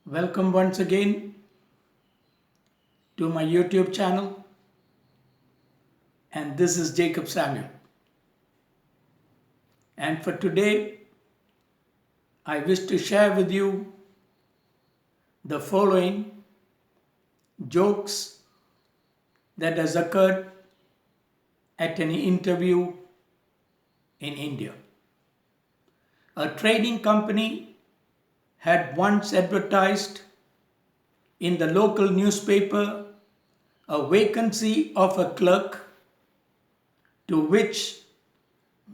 Welcome once again to my YouTube channel, and this is Jacob Samuel. And for today, I wish to share with you the following jokes that has occurred at an interview in India. A trading company had once advertised in the local newspaper a vacancy of a clerk, to which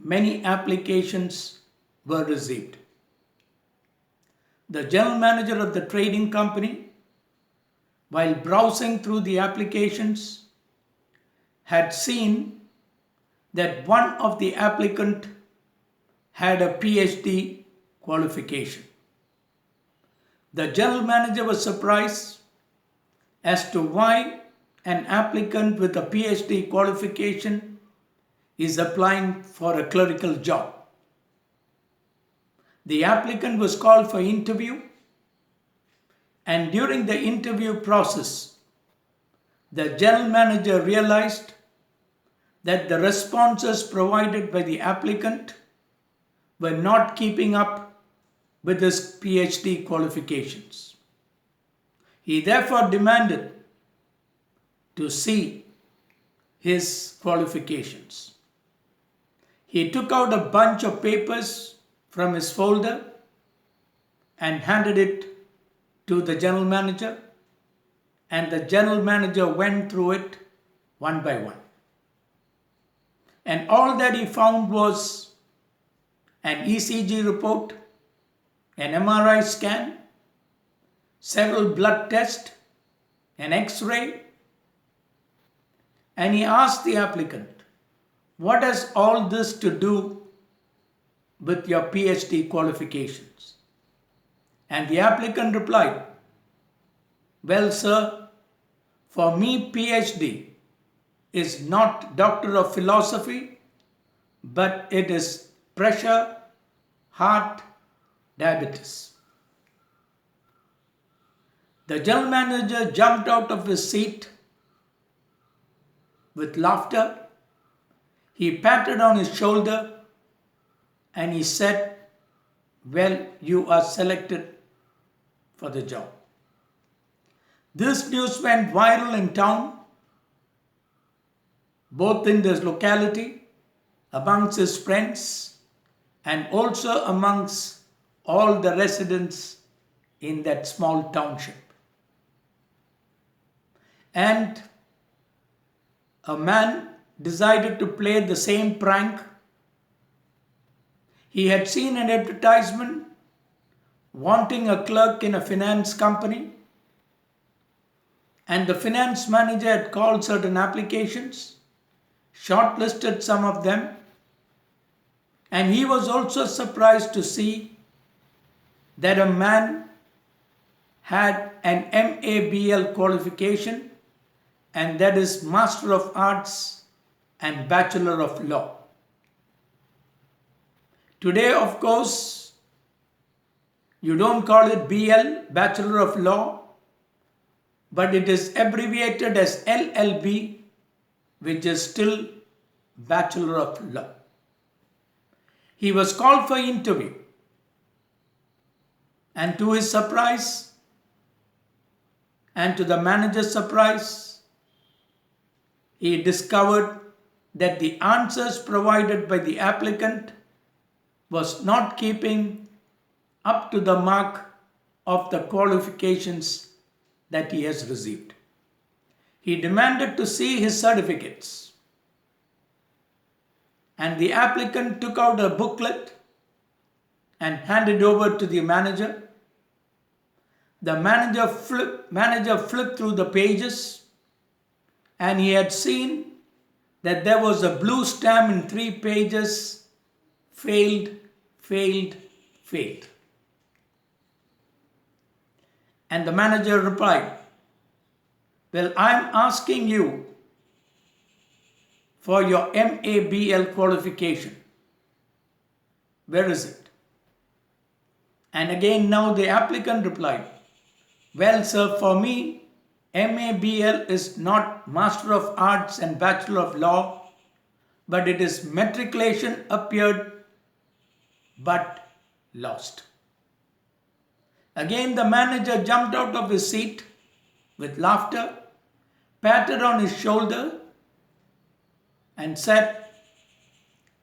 many applications were received. The general manager of the trading company, while browsing through the applications, had seen that one of the applicant had a PhD qualification. The general manager was surprised as to why an applicant with a PhD qualification is applying for a clerical job. The applicant was called for interview, and during the interview process, the general manager realized that the responses provided by the applicant were not keeping up with his PhD qualifications. He therefore demanded to see his qualifications. He took out a bunch of papers from his folder and handed it to the general manager, and the general manager went through it one by one. And all that he found was an ECG report, an MRI scan, several blood tests, an X-ray, and he asked the applicant, "What has all this to do with your PhD qualifications?" And the applicant replied, "Well, sir, for me PhD is not Doctor of Philosophy, but it is pressure, heart, diabetes." The general manager jumped out of his seat with laughter. He patted on his shoulder and he said, "Well, you are selected for the job." This news went viral in town, both in this locality, amongst his friends, and also amongst all the residents in that small township. And a man decided to play the same prank. He had seen an advertisement wanting a clerk in a finance company, and the finance manager had called certain applications, shortlisted some of them, and he was also surprised to see that a man had an MABL qualification, and that is Master of Arts and Bachelor of Law. Today, of course, you don't call it BL, Bachelor of Law, but it is abbreviated as LLB, which is still Bachelor of Law. He was called for interview, and to his surprise, and to the manager's surprise, he discovered that the answers provided by the applicant was not keeping up to the mark of the qualifications that he has received. He demanded to see his certificates, and the applicant took out a booklet and handed over to the manager. The manager flipped through the pages, and he had seen that there was a blue stamp in 3 pages, failed, failed, failed. And the manager replied, "Well, I'm asking you for your MABL qualification. Where is it?" And again now the applicant replied, Well, sir, for me, MABL is not Master of Arts and Bachelor of Law, but it is matriculation appeared but lost. Again, the manager jumped out of his seat with laughter, patted on his shoulder, and said,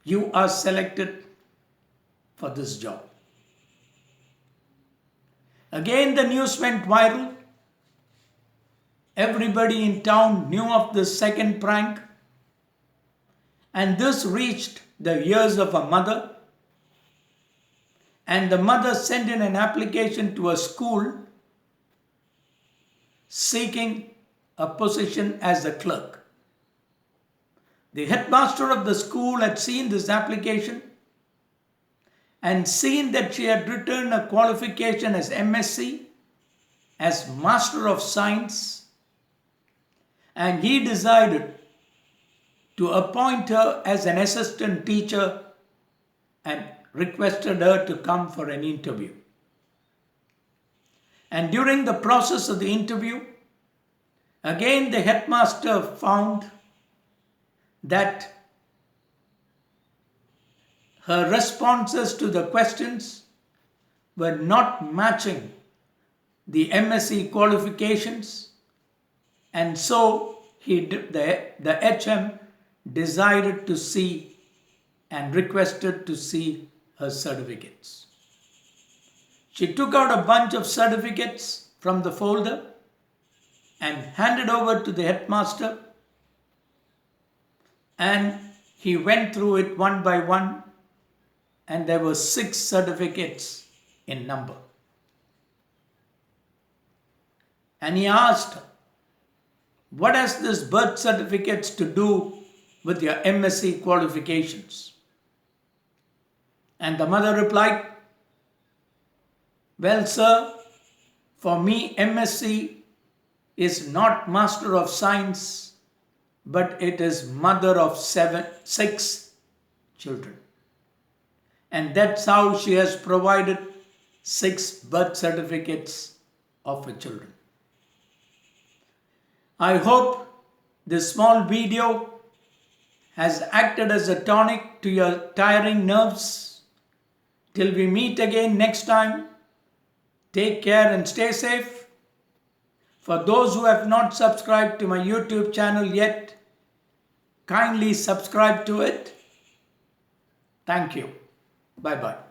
"You are selected for this job." Again, the news went viral. Everybody in town knew of this second prank, and this reached the ears of a mother. And the mother sent in an application to a school seeking a position as a clerk. The headmaster of the school had seen this application and seen that she had written a qualification as MSc, as Master of Science, and he decided to appoint her as an assistant teacher and requested her to come for an interview. And during the process of the interview, again the headmaster found that her responses to the questions were not matching the MSc qualifications, and so the HM decided to see and requested to see her certificates. She took out a bunch of certificates from the folder and handed over to the headmaster, and he went through it one by one, and there were 6 certificates in number. And he asked her, "What has this birth certificates to do with your MSc qualifications?" And the mother replied, "Well, sir, for me MSc is not Master of Science, but it is mother of 6 children. And that's how she has provided 6 birth certificates of her children." I hope this small video has acted as a tonic to your tiring nerves. Till we meet again next time, take care and stay safe. For those who have not subscribed to my YouTube channel yet, kindly subscribe to it. Thank you. Bye-bye.